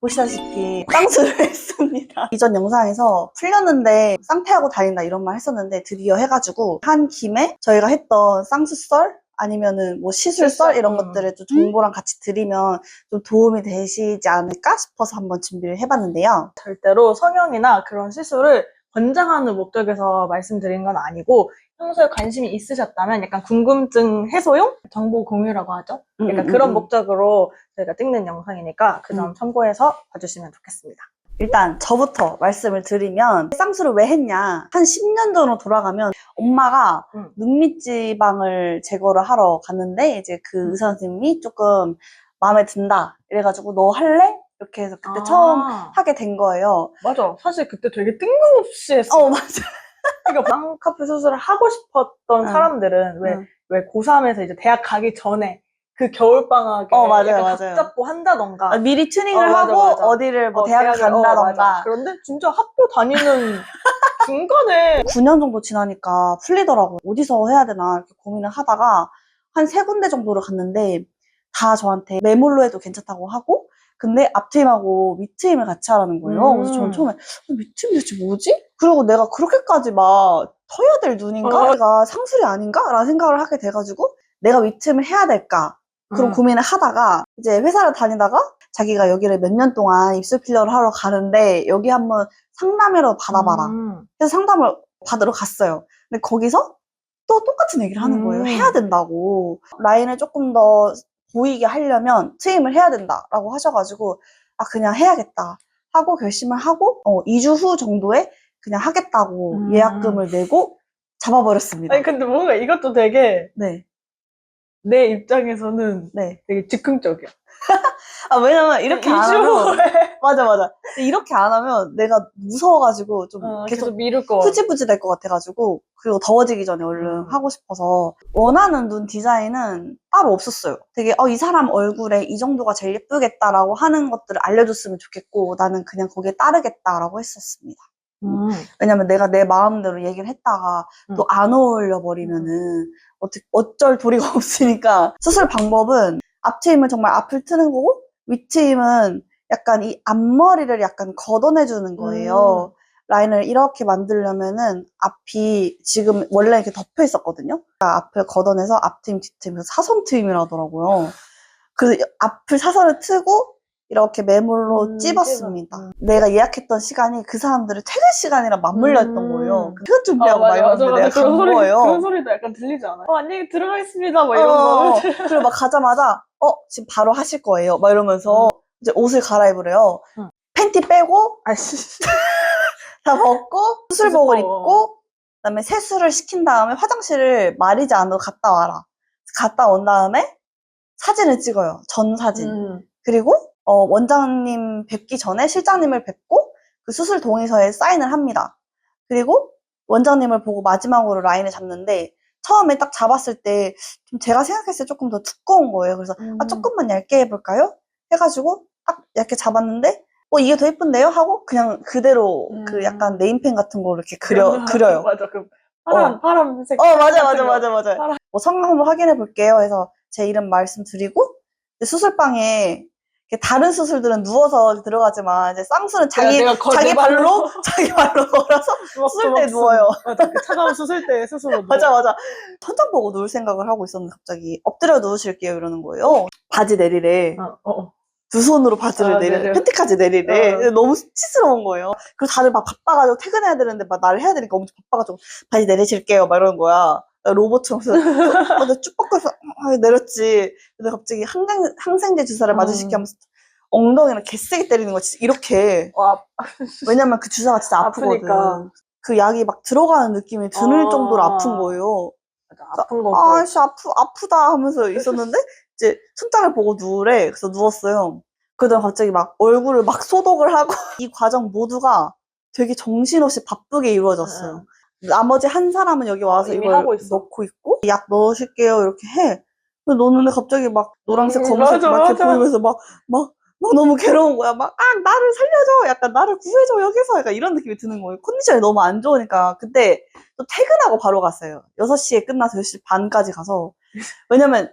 보시다시피 쌍수를 했습니다. 이전 영상에서 풀렸는데 쌍태하고 다닌다 이런 말 했었는데 드디어 해가지고 한 김에 저희가 했던 쌍수썰 아니면은 뭐 시술썰 이런 것들을 좀 정보랑 같이 드리면 좀 도움이 되시지 않을까 싶어서 한번 준비를 해봤는데요. 절대로 성형이나 그런 시술을 권장하는 목적에서 말씀드린 건 아니고 평소에 관심이 있으셨다면 약간 궁금증 해소용 정보 공유라고 하죠. 그러니까 그런 목적으로 저희가 찍는 영상이니까 그 점 참고해서 봐주시면 좋겠습니다. 일단 저부터 말씀을 드리면 쌍수를 왜 했냐, 한 10년 전으로 돌아가면 엄마가 눈밑지방을 제거를 하러 갔는데 이제 그 의사 선생님이 조금 마음에 든다 이래가지고 너 할래? 이렇게 해서 그때 처음 하게 된 거예요. 맞아. 사실 그때 되게 뜬금없이 했어. 맞아. 그러니까 쌍꺼풀 수술을 하고 싶었던 사람들은 왜 고3에서 이제 대학 가기 전에 그 겨울방학에 맞아요. 각 잡고 한다던가 미리 튜닝을 하고 맞아. 어디를 뭐 대학을 간다던가. 그런데 진짜 학교 다니는 중간에 9년 정도 지나니까 풀리더라고요. 어디서 해야 되나 이렇게 고민을 하다가 한 3군데 정도를 갔는데 다 저한테 매몰로 해도 괜찮다고 하고, 근데 앞트임하고 밑트임을 같이 하라는 거예요. 그래서 저는 처음에 밑트임 대체 뭐지? 그리고 내가 그렇게까지 막 터야 될 눈인가? 내가 상술이 아닌가? 라는 생각을 하게 돼가지고 내가 밑트임을 해야 될까? 그런 고민을 하다가 이제 회사를 다니다가 자기가 여기를 몇 년 동안 입술 필러를 하러 가는데 여기 한번 상담이라도 받아봐라. 그래서 상담을 받으러 갔어요. 근데 거기서 또 똑같은 얘기를 하는 거예요. 해야 된다고. 라인을 조금 더 보이게 하려면 트임을 해야 된다라고 하셔가지고 그냥 해야겠다 하고 결심을 하고 2주 후 정도에 그냥 하겠다고 예약금을 내고 잡아버렸습니다. 아니 근데 뭔가 이것도 되게 네. 내 입장에서는 되게 즉흥적이야. 왜냐면 이렇게 안 하면 맞아. 이렇게 안 하면 내가 무서워가지고 좀 계속 미룰 거 흐지부지 될 것 같아가지고, 그리고 더워지기 전에 얼른 하고 싶어서 원하는 눈 디자인은 따로 없었어요. 되게 이 사람 얼굴에 이 정도가 제일 예쁘겠다라고 하는 것들을 알려줬으면 좋겠고 나는 그냥 거기에 따르겠다라고 했었습니다. 왜냐면 내가 내 마음대로 얘기를 했다가 또 안 어울려 버리면은 어쩔 도리가 없으니까. 수술 방법은 앞트임은 정말 앞을 트는 거고 윗트임은 약간 이 앞머리를 약간 걷어내주는 거예요. 라인을 이렇게 만들려면은 앞이 지금 원래 이렇게 덮여 있었거든요. 앞을 걷어내서 앞트임 뒷트임에서 사선 트임이라 하더라고요. 그래서 앞을 사선을 트고 이렇게 매몰로 찝었습니다. 내가 예약했던 시간이 그 사람들의 퇴근 시간이랑 맞물려 있던 거예요. 퇴근 준비하고 막 이러는데 내가 간 거예요. 그런 소리도 약간 들리지 않아요? 안녕히 들어가겠습니다 막 이런 거. 그리고 막 가자마자 지금 바로 하실 거예요 막 이러면서 이제 옷을 갈아입으래요. 팬티 빼고 다 벗고 수술복을 입고 그다음에 세수를 시킨 다음에 화장실을 마리지 않아도 갔다 와라. 갔다 온 다음에 사진을 찍어요. 전 사진. 그리고 원장님 뵙기 전에 실장님을 뵙고 그 수술 동의서에 사인을 합니다. 그리고 원장님을 보고 마지막으로 라인을 잡는데 처음에 딱 잡았을 때 좀 제가 생각했을 때 조금 더 두꺼운 거예요. 그래서 조금만 얇게 해볼까요? 해가지고 딱 얇게 잡았는데 이게 더 예쁜데요? 하고 그냥 그대로 그 약간 네임펜 같은 거 이렇게 그려요. 맞아. 그 파란색. 맞아. 성형 한번 확인해 볼게요. 해서 제 이름 말씀드리고 수술방에 다른 수술들은 누워서 들어가지만 이제 쌍수는 자기 발로 걸어서 수술대에 누워요. 맞아. 그 차가운 수술대에 스스로 맞아. 천장 보고 누울 생각을 하고 있었는데 갑자기 엎드려 누우실게요 이러는 거예요. 바지 내리래. 두 손으로 바지를 내리래. 팬티까지 내리래. 너무 수치스러운 거예요. 그리고 다들 막 바빠가지고 퇴근해야 되는데 막 나를 해야 되니까 엄청 바빠가지고 바지 내리실게요 막 이러는 거야. 로봇처럼. 그래서 쭉 뻗고서 내렸지. 근데 갑자기 항생제 주사를 맞으시게 하면서 엉덩이를 개세게 때리는 거야. 진짜 이렇게. 왜냐면 그 주사가 진짜 아프거든. 그 약이 막 들어가는 느낌이 드는 정도로 아픈 거예요. 아픈 거. 아씨 아프다 하면서 있었는데 이제 손장을 보고 누우래. 그래서 누웠어요. 그러다가 갑자기 막 얼굴을 막 소독을 하고 이 과정 모두가 되게 정신없이 바쁘게 이루어졌어요. 나머지 한 사람은 여기 와서 이걸 넣고 있고 약 넣으실게요 이렇게 해. 근데 넣는데 갑자기 막 노란색 검은색 막 이렇게 보이면서 막 너무 괴로운 거야. 막 나를 살려줘, 약간 나를 구해줘 여기서, 약간 이런 느낌이 드는 거예요. 컨디션이 너무 안 좋으니까. 그때 또 퇴근하고 바로 갔어요. 6시에 끝나서 6시 반까지 가서. 왜냐면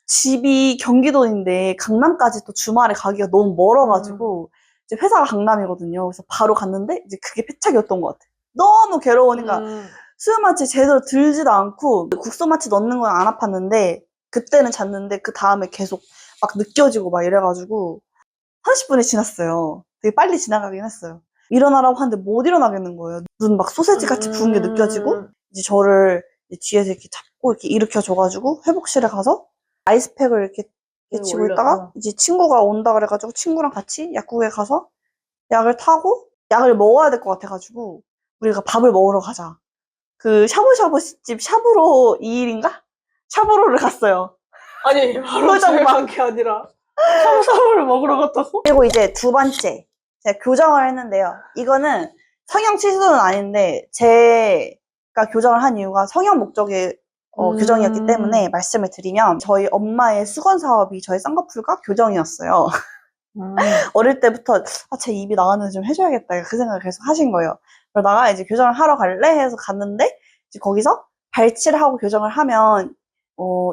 집이 경기도인데 강남까지 또 주말에 가기가 너무 멀어가지고 이제 회사가 강남이거든요. 그래서 바로 갔는데 이제 그게 패착이었던 것 같아. 너무 괴로우니까 수면마취 제대로 들지도 않고 국소마취 넣는 건 안 아팠는데 그때는 잤는데 그 다음에 계속 막 느껴지고 막 이래가지고 30분이 지났어요. 되게 빨리 지나가긴 했어요. 일어나라고 하는데 못 일어나겠는 거예요. 눈 막 소세지 같이 부은 게 느껴지고 이제 저를 이제 뒤에서 이렇게 잡고 이렇게 일으켜줘가지고 회복실에 가서 아이스팩을 이렇게 치고 있다가 이제 친구가 온다 그래가지고 친구랑 같이 약국에 가서 약을 타고 약을 먹어야 될 것 같아가지고 우리가 밥을 먹으러 가자. 그 샤브샤브집 샤브로 2일인가? 샤브로를 갔어요. 아니, 바로 집에 간 게 아니라 샤브샤브를 먹으러 갔다고? 그리고 이제 두 번째 제가 교정을 했는데요. 이거는 성형 치수는 아닌데 제가 교정을 한 이유가 성형 목적의 교정이었기 때문에 말씀을 드리면 저희 엄마의 수건 사업이 저희 쌍꺼풀과 교정이었어요. 어릴 때부터 제 입이 나가는데 좀 해줘야겠다 그 생각을 계속 하신 거예요. 그러다가 이제 교정을 하러 갈래 해서 갔는데 이제 거기서 발치를 하고 교정을 하면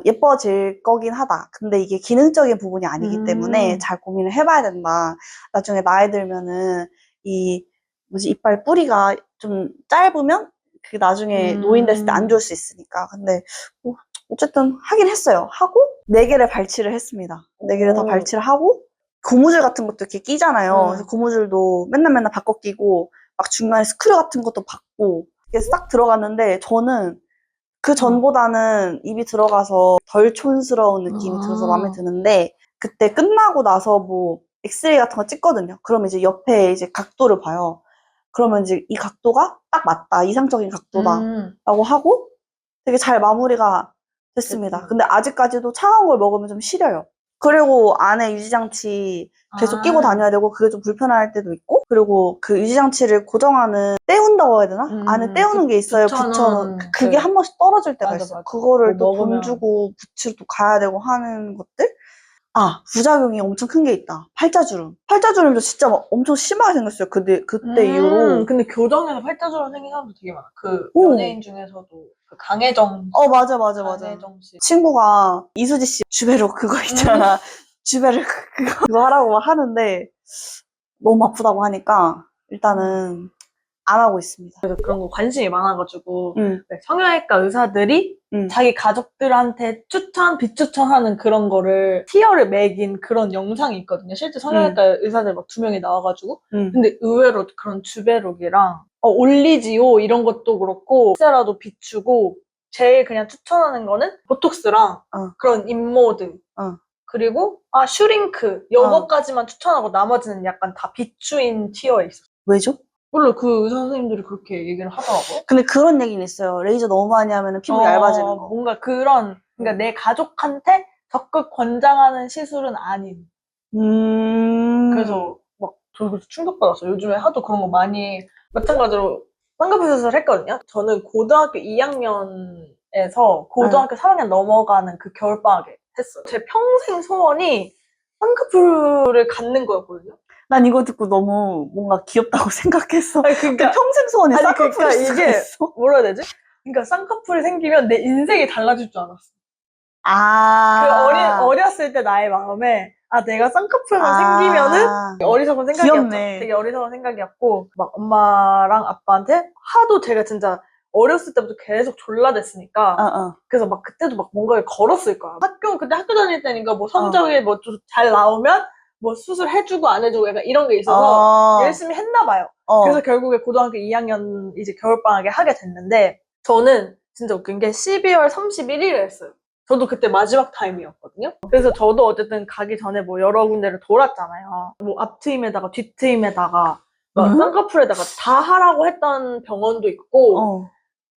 예뻐질 거긴 하다. 근데 이게 기능적인 부분이 아니기 때문에 잘 고민을 해봐야 된다. 나중에 나이 들면은 이빨 뿌리가 좀 짧으면 그 나중에 노인 됐을 때 안 좋을 수 있으니까. 근데 어쨌든 하긴 했어요. 하고 4개를 발치를 했습니다. 4개를 다 발치를 하고 고무줄 같은 것도 이렇게 끼잖아요. 그래서 고무줄도 맨날 바꿔 끼고 막 중간에 스크류 같은 것도 받고 이렇게 싹 들어갔는데 저는 그 전보다는 입이 들어가서 덜 촌스러운 느낌이 들어서 마음에 드는데 그때 끝나고 나서 뭐 엑스레이 같은 거 찍거든요. 그러면 이제 옆에 이제 각도를 봐요. 그러면 이제 이 각도가 딱 맞다. 이상적인 각도다. 라고 하고 되게 잘 마무리가 됐습니다. 근데 아직까지도 차가운 걸 먹으면 좀 시려요. 그리고 안에 유지장치 계속 끼고 다녀야 되고 그게 좀 불편할 때도 있고 그리고 그 유지장치를 고정하는 떼운다고 해야 되나? 안에 떼우는 게 있어요. 붙여서 그게 한 번씩 떨어질 때가 있어요. 그거를 또 돈 주고 붙이러 또 가야 되고 하는 것들? 부작용이 엄청 큰 게 있다. 팔자주름. 팔자주름도 진짜 막 엄청 심하게 생겼어요. 그때 이후로. 근데 교정에서 팔자주름 생긴 사람도 되게 많아. 그 연예인 중에서도 그 강혜정. 맞아. 강혜정 씨. 친구가 이수지 씨 주베로 그거 있잖아. 주베로 그거 하라고 하는데 너무 아프다고 하니까 일단은 안 하고 있습니다. 그래서 그런 거 관심이 많아가지고 성형외과 의사들이 자기 가족들한테 비추천하는 그런 거를 티어를 매긴 그런 영상이 있거든요. 실제 성형외과 의사들 막 2명이 나와가지고 근데 의외로 그런 주베록이랑 올리지오 이런 것도 그렇고 엑세라도 비추고 제일 그냥 추천하는 거는 보톡스랑 그런 인모드 그리고 슈링크 요거까지만 추천하고 나머지는 약간 다 비추인 티어에 있었어요. 왜죠? 몰라, 그 의사 선생님들이 그렇게 얘기를 하더라고요. 근데 그런 얘기는 있어요. 레이저 너무 많이 하면 피부 얇아지는 거. 뭔가 그러니까 내 가족한테 적극 권장하는 시술은 아닌. 그래서 저 그래서 충격받았어요. 요즘에 하도 그런 거 많이, 마찬가지로 쌍꺼풀 수술을 했거든요. 저는 고등학교 2학년에서 고등학교 3학년 넘어가는 그 겨울방학에 했어요. 제 평생 소원이 쌍꺼풀을 갖는 거였거든요. 난 이거 듣고 너무 뭔가 귀엽다고 생각했어. 그러니까 평생 소원이 쌍꺼풀이 이게 뭐라 해야 되지? 그러니까 쌍꺼풀이 생기면 내 인생이 달라질 줄 알았어. 그 어렸을 때 나의 마음에 내가 쌍꺼풀만 생기면은 어리석은 생각이었죠. 귀엽네. 되게 어리석은 생각이었고 막 엄마랑 아빠한테 하도 제가 진짜 어렸을 때부터 계속 졸라댔으니까 그래서 막 그때도 막 뭔가를 걸었을 거야. 그때 학교 다닐 때니까 뭐 성적이 뭐 좀 잘 나오면 뭐 수술 해주고 안 해주고 약간 이런 게 있어서 열심히 했나 봐요. 그래서 결국에 고등학교 2학년 이제 겨울방학에 하게 됐는데 저는 진짜 웃긴 게 12월 31일에 했어요. 저도 그때 마지막 타임이었거든요. 그래서 저도 어쨌든 가기 전에 뭐 여러 군데를 돌았잖아요. 뭐 앞트임에다가 뒤트임에다가 쌍꺼풀에다가 다 하라고 했던 병원도 있고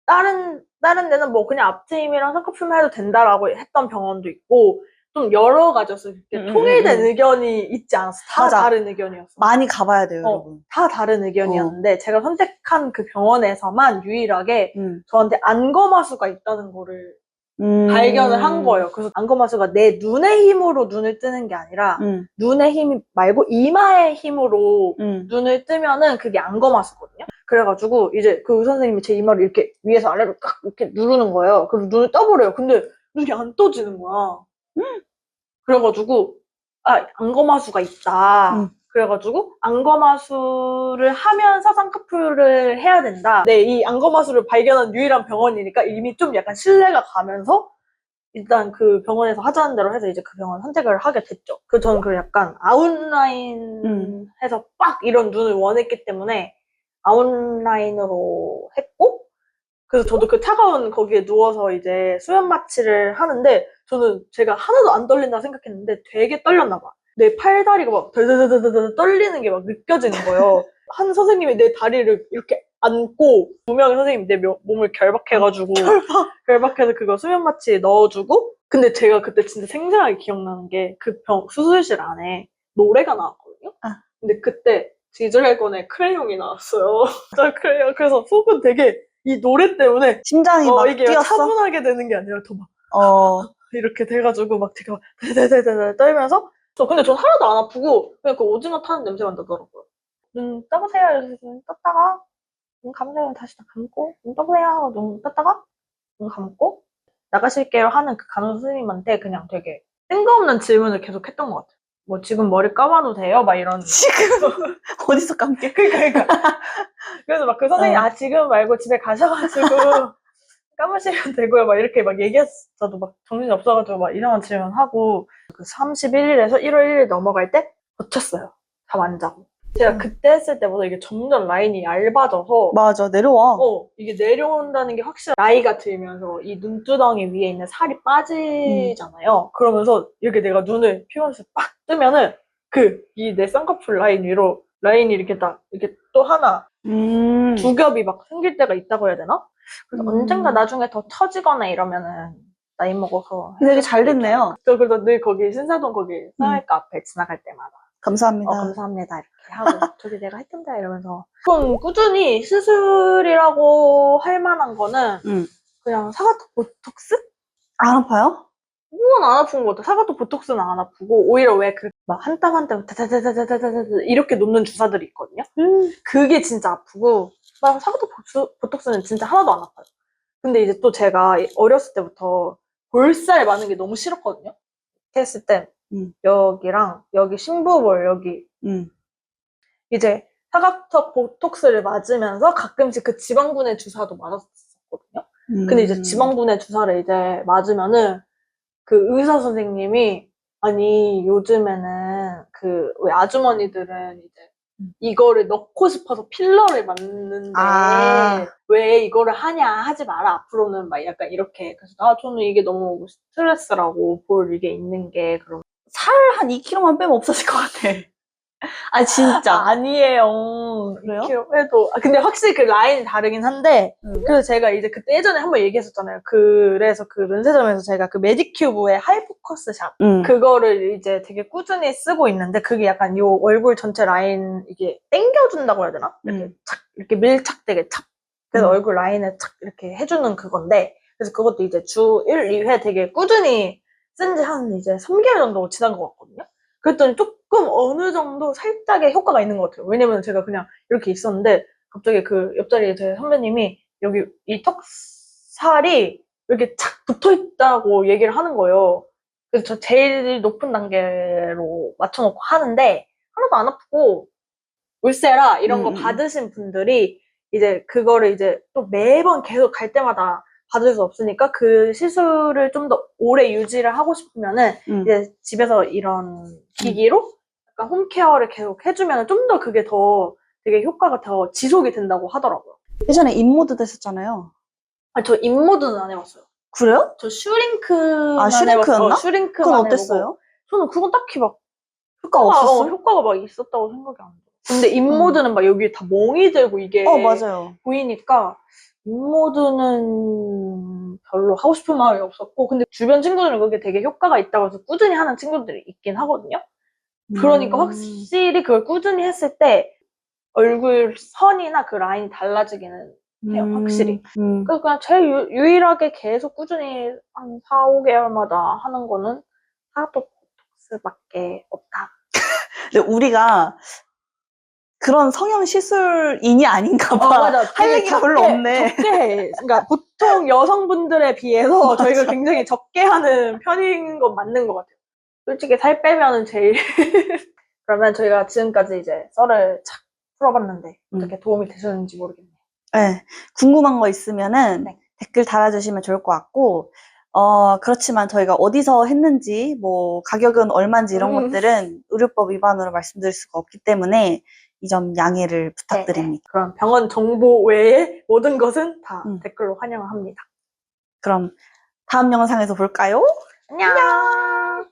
다른 데는 뭐 그냥 앞트임이랑 쌍꺼풀만 해도 된다라고 했던 병원도 있고 좀 여러 가지였어요. 통일된 의견이 있지 않았어. 다 맞아. 다른 의견이었어. 많이 가봐야 돼요, 여러분. 다 다른 의견이었는데 제가 선택한 그 병원에서만 유일하게 저한테 안검하수가 있다는 거를 발견을 한 거예요. 그래서 안검하수가 내 눈의 힘으로 눈을 뜨는 게 아니라 눈의 힘 말고 이마의 힘으로 눈을 뜨면은 그게 안검하수거든요. 그래가지고 이제 그 의사 선생님이 제 이마를 이렇게 위에서 아래로 딱 이렇게 누르는 거예요. 그래서 눈을 떠버려요. 근데 눈이 안 떠지는 거야. 그래가지고 안검하수가 있다. 그래가지고 안검하수를 하면서 쌍꺼풀을 해야 된다. 네, 이 안검하수를 발견한 유일한 병원이니까 이미 좀 약간 신뢰가 가면서 일단 그 병원에서 하자는 대로 해서 이제 그 병원 선택을 하게 됐죠. 저는 그 약간 아웃라인 해서 빡 이런 눈을 원했기 때문에 아웃라인으로 했고, 그래서 저도 그 차가운 거기에 누워서 이제 수면 마취를 하는데 저는 제가 하나도 안 떨린다 생각했는데 되게 떨렸나 봐. 내 팔다리가 막 덜덜덜덜 떨리는 게 막 느껴지는 거예요. 한 선생님이 내 다리를 이렇게 안고 두 명의 선생님이 내 몸을 결박해가지고 결박해서 그거 수면 마취에 넣어주고, 근데 제가 그때 진짜 생생하게 기억나는 게 그 수술실 안에 노래가 나왔거든요. 아. 근데 그때 지드래곤의 크레용이 나왔어요. 진짜 크레용. 그래서 속은 되게 이 노래 때문에 심장이 막 이게 뛰었어? 차분하게 되는 게 아니라 더 막 이렇게 돼가지고 막 제가 막 데데데데 떨면서 근데 전 하나도 안 아프고 그냥 그 오징어 타는 냄새만 나더라고요. 눈 떠보세요. 이래서 눈 떴다가 눈 감으세요. 다시 다 감고 눈 떠보세요. 눈 떴다가 눈 감고 나가실게요 하는 그 간호 선생님한테 그냥 되게 뜬금없는 질문을 계속 했던 것 같아요. 뭐 지금 머리 감아도 돼요? 막 이런. 지금 어디서 감게? 그러니까. 그래서 막 그 선생님 지금 말고 집에 가셔가지고 감으시면 되고요. 막 이렇게 막 얘기했어도 막 정신이 없어가지고 막 이상한 질문하고 그 31일에서 1월 1일 넘어갈 때 고쳤어요. 잠 안 자고. 제가 그때 했을 때보다 이게 점점 라인이 얇아져서 맞아, 내려와. 이게 내려온다는 게 확실히 나이가 들면서 이 눈두덩이 위에 있는 살이 빠지잖아요. 그러면서 이렇게 내가 눈을 피곤해서 빡 뜨면은 이 내 쌍꺼풀 라인 위로 라인이 이렇게 딱 이렇게 또 하나 두 겹이 막 생길 때가 있다고 해야 되나? 그래서 언젠가 나중에 더 처지거나 이러면은 나이 먹어서 되게 잘 됐네요. 저 그래서 늘 거기 신사동 거기 성형외과 앞에 지나갈 때마다 감사합니다. 감사합니다 이렇게 하고 저기 내가 했던데 이러면서 그럼 꾸준히 시술이라고 할 만한 거는 그냥 사각턱 보톡스? 안 아파요? 그건 안 아픈 것 같아. 사각턱 보톡스는 안 아프고 오히려 왜 막 한 땀 한 땀 다다다다다다다 이렇게 놓는 주사들이 있거든요. 그게 진짜 아프고 막 사각턱 보톡스는 진짜 하나도 안 아파요. 근데 이제 또 제가 어렸을 때부터 볼살 많은 게 너무 싫었거든요. 이렇게 했을 때 여기랑 여기 심부볼 여기 이제 사각턱 보톡스를 맞으면서 가끔씩 그 지방분해 주사도 맞았었거든요. 근데 이제 지방분해 주사를 이제 맞으면은 그 의사 선생님이 아니 요즘에는 왜 아주머니들은 이제 이거를 넣고 싶어서 필러를 맞는데 왜 이거를 하냐 하지 마라 앞으로는 막 약간 이렇게. 그래서 저는 이게 너무 스트레스라고 볼 이게 있는 게. 그럼 살 한 2kg만 빼면 없어질 것 같아. 아 진짜. 아니에요. 그래요? 2kg 빼도. 근데 확실히 그 라인이 다르긴 한데 그래서 제가 이제 그때 예전에 한번 얘기했었잖아요. 그래서 그 면세점에서 제가 그 매직큐브의 하이포커스 샷 그거를 이제 되게 꾸준히 쓰고 있는데 그게 약간 요 얼굴 전체 라인 이게 당겨준다고 해야 되나? 이렇게 착 이렇게 밀착되게 착 그래서 얼굴 라인을 착 이렇게 해주는 그건데 그래서 그것도 이제 주 1, 2회 되게 꾸준히 쓴 지 한 이제 3개월 정도 지난 것 같거든요. 그랬더니 조금 어느 정도 살짝의 효과가 있는 것 같아요. 왜냐면 제가 그냥 이렇게 있었는데 갑자기 그 옆자리에 제 선배님이 여기 이 턱살이 이렇게 착 붙어 있다고 얘기를 하는 거예요. 그래서 저 제일 높은 단계로 맞춰놓고 하는데 하나도 안 아프고 울세라 이런 거 받으신 분들이 이제 그거를 이제 또 매번 계속 갈 때마다 받을 수 없으니까 그 시술을 좀 더 오래 유지를 하고 싶으면은 이제 집에서 이런 기기로 약간 홈케어를 계속 해주면 좀 더 그게 더 되게 효과가 더 지속이 된다고 하더라고요. 예전에 인모드 됐었잖아요. 저 인모드는 안 해봤어요. 그래요? 저 슈링크만 슈링크였나? 슈링크만 그건 어땠어요? 저는 그건 딱히 막 효과가 없었어? 효과가 막 있었다고 생각이 안 들어요. 근데 인모드는 막 여기 다 멍이 들고 이게 맞아요. 보이니까 인모드는 별로 하고 싶은 마음이 없었고 근데 주변 친구들은 그게 되게 효과가 있다고 해서 꾸준히 하는 친구들이 있긴 하거든요. 그러니까 확실히 그걸 꾸준히 했을 때 얼굴 선이나 그 라인이 달라지기는 해요. 확실히. 그래서 그냥 제일 유일하게 계속 꾸준히 한 4, 5개월마다 하는 거는 사각턱보톡스밖에 없다. 근데 우리가 그런 성형 시술인이 아닌가 봐. 맞아. 할 얘기가 별로 없네. 적게 해. 그러니까 보통 여성분들에 비해서 저희가 굉장히 적게 하는 편인 건 맞는 것 같아요. 솔직히 살 빼면은 제일 그러면 저희가 지금까지 이제 썰을 착 풀어봤는데 어떻게 도움이 되셨는지 모르겠네요. 네, 궁금한 거 있으면은 네. 댓글 달아주시면 좋을 것 같고, 그렇지만 저희가 어디서 했는지, 뭐, 가격은 얼마인지 이런 것들은 의료법 위반으로 말씀드릴 수가 없기 때문에 이 점 양해를 부탁드립니다. 그럼 병원 정보 외에 모든 것은 다 음. 댓글로 환영합니다. 그럼 다음 영상에서 볼까요? 안녕.